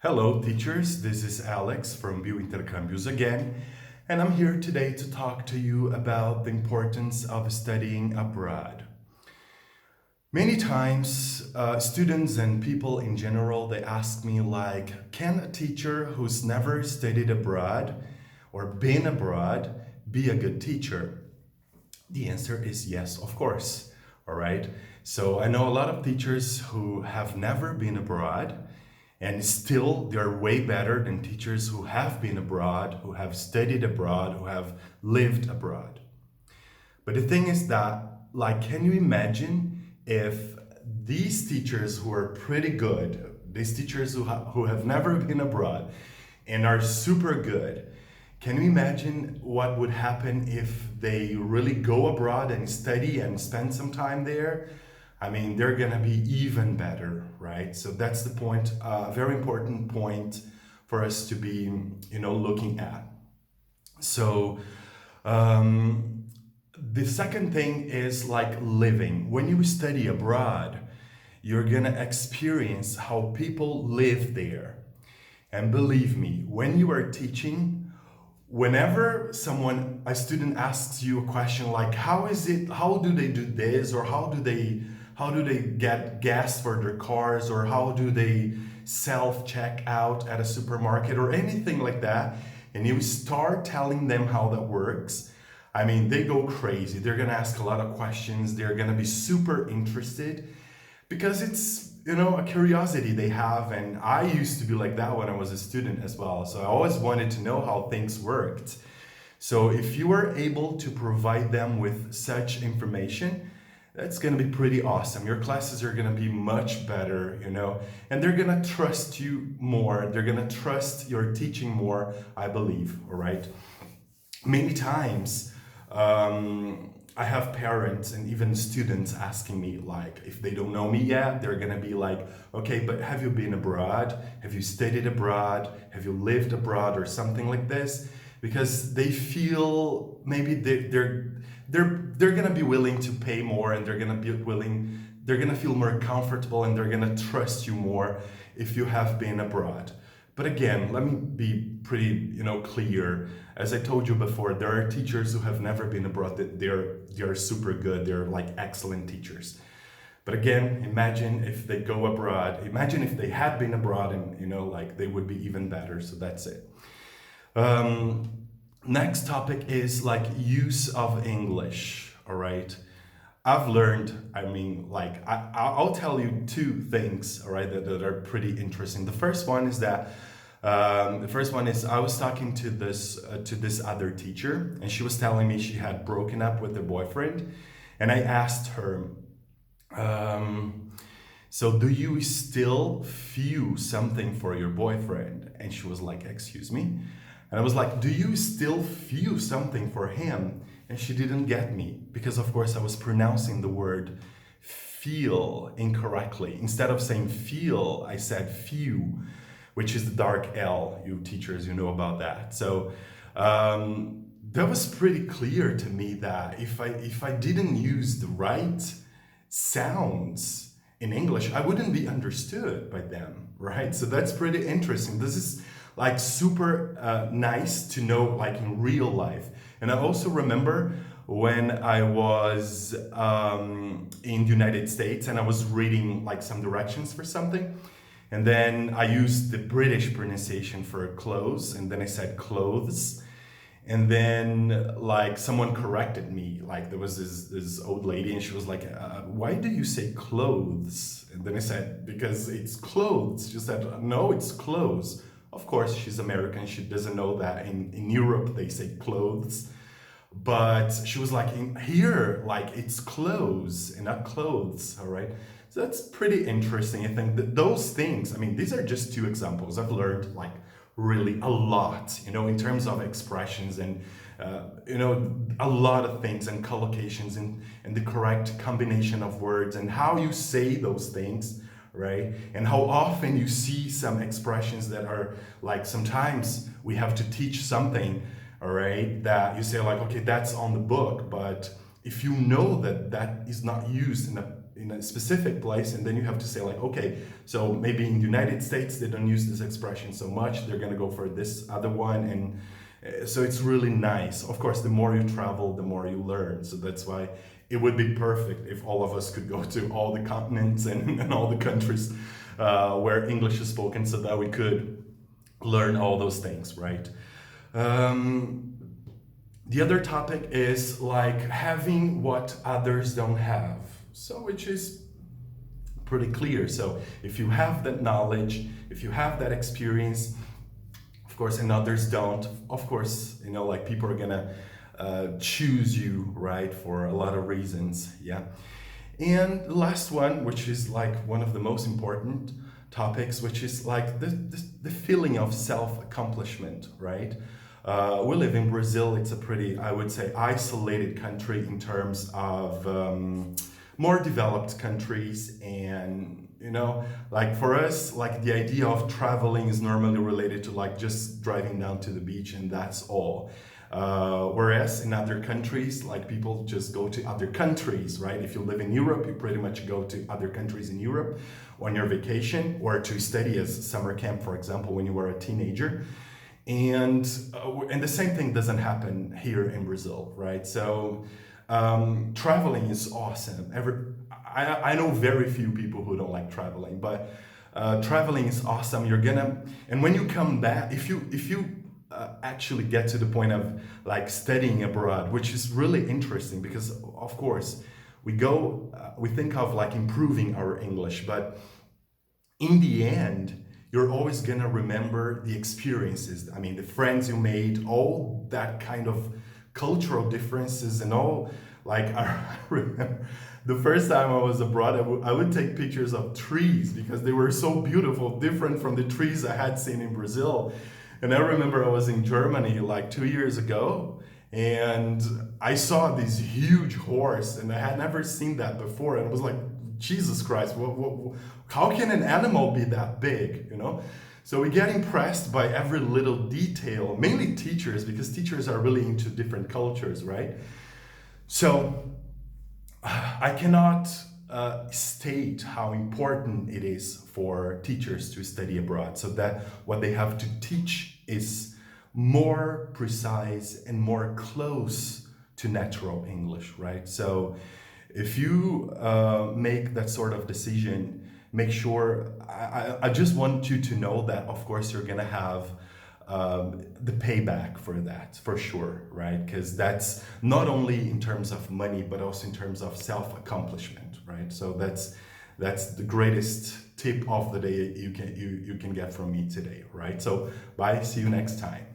Hello, teachers. This is Alex from Biointercambios again, and I'm here today to talk to you about the importance of studying abroad. Many times, students and people in general, they ask me like, can a teacher who's never studied abroad or been abroad be a good teacher? The answer is yes, of course. All right. So I know a lot of teachers who have never been abroad, and still they're way better than teachers who have been abroad, who have studied abroad, who have lived abroad. But the thing is that, like, can you imagine if these teachers who are pretty good, these teachers who have never been abroad and are super good, can you imagine what would happen if they really go abroad and study and spend some time there? I mean, they're gonna be even better, right? So that's the point, very important point for us to be, looking at. So the second thing is like living. When you study abroad, you're gonna experience how people live there. And believe me, when you are teaching, whenever a student asks you a question like, how do they do this, or how do they get gas for their cars, or how do they self-check out at a supermarket or anything like that, and you start telling them how that works, I mean, they go crazy. They're gonna ask a lot of questions. They're gonna be super interested because it's, a curiosity they have. And I used to be like that when I was a student as well. So I always wanted to know how things worked. So if you are able to provide them with such information, that's going to be pretty awesome. Your classes are going to be much better, and they're going to trust you more. They're going to trust your teaching more, I believe, all right? Many times, I have parents and even students asking me, like, if they don't know me yet, they're gonna be like, okay, but have you been abroad? Have you studied abroad? Have you lived abroad, or something like this? Because they feel maybe they're gonna be willing to pay more, and they're gonna feel more comfortable, and they're gonna trust you more if you have been abroad. But again, let me be pretty, clear. As I told you before, there are teachers who have never been abroad that they're super good. They're like excellent teachers. But again, imagine if they go abroad. Imagine if they had been abroad, and like they would be even better. So that's it. Next topic is like use of English. All right. I've learned, I'll tell you two things, all right, that are pretty interesting. The first one is I was talking to this other teacher, and she was telling me she had broken up with her boyfriend, and I asked her, so do you still feel something for your boyfriend? And she was like, excuse me? And I was like, do you still feel something for him? And she didn't get me because, of course, I was pronouncing the word feel incorrectly. Instead of saying feel, I said few, which is the dark L. You teachers, you know about that. So that was pretty clear to me that if I didn't use the right sounds in English, I wouldn't be understood by them, right? So that's pretty interesting. This is like super nice to know, like in real life. And I also remember when I was in the United States and I was reading like some directions for something. And then I used the British pronunciation for clothes, and then I said clothes. And then like someone corrected me, like there was this old lady, and she was like, why do you say clothes? And then I said, because it's clothes. She said, no, it's clothes. Of course, she's American. She doesn't know that in Europe they say clothes. But she was like, in here, like it's clothes and not clothes, all right? So that's pretty interesting. I think that those things, I mean, these are just two examples. I've learned like really a lot, in terms of expressions and, a lot of things and collocations and the correct combination of words and how you say those things, right? And how often you see some expressions that are like, sometimes we have to teach something, all right, that you say like, okay, that's on the book, but if you know that that is not used in a in a specific place, and then you have to say like, okay, so maybe in the United States they don't use this expression so much, they're gonna go for this other one, and so it's really nice. Of course, the more you travel, the more you learn. So that's why it would be perfect if all of us could go to all the continents and all the countries where English is spoken, so that we could learn all those things, right? The other topic is like having what others don't have. So which is pretty clear. So if you have that knowledge, if you have that experience, of course, and others don't, of course, you know, like people are gonna choose you, right, for a lot of reasons, yeah. And the last one, which is like one of the most important topics, which is like the feeling of self-accomplishment, right? We live in Brazil. It's a pretty, I would say, isolated country in terms of more developed countries. And, you know, like for us, like the idea of traveling is normally related to like just driving down to the beach and that's all. Whereas in other countries, like people just go to other countries, right? If you live in Europe, you pretty much go to other countries in Europe on your vacation or to study as summer camp, for example, when you were a teenager. And the same thing doesn't happen here in Brazil, right? So traveling is awesome. I know very few people who don't like traveling, but traveling is awesome. You're gonna, and when you come back, if you actually get to the point of like studying abroad, which is really interesting because of course we think of like improving our English, but in the end, you're always gonna remember the experiences. I mean, the friends you made, all that kind of cultural differences and all. Like I remember the first time I was abroad, I would take pictures of trees because they were so beautiful, different from the trees I had seen in Brazil. And I remember I was in Germany like 2 years ago, and I saw this huge horse, and I had never seen that before. And I was like, Jesus Christ, how can an animal be that big, you know? So we get impressed by every little detail, mainly teachers, because teachers are really into different cultures, right? So I cannot state how important it is for teachers to study abroad, so that what they have to teach is more precise and more close to natural English, right? So if you make that sort of decision, make sure, I just want you to know that, of course, you're gonna have the payback for that, for sure, right? Because that's not only in terms of money, but also in terms of self-accomplishment, right? So that's the greatest tip of the day you can get from me today, right? So bye, see you next time.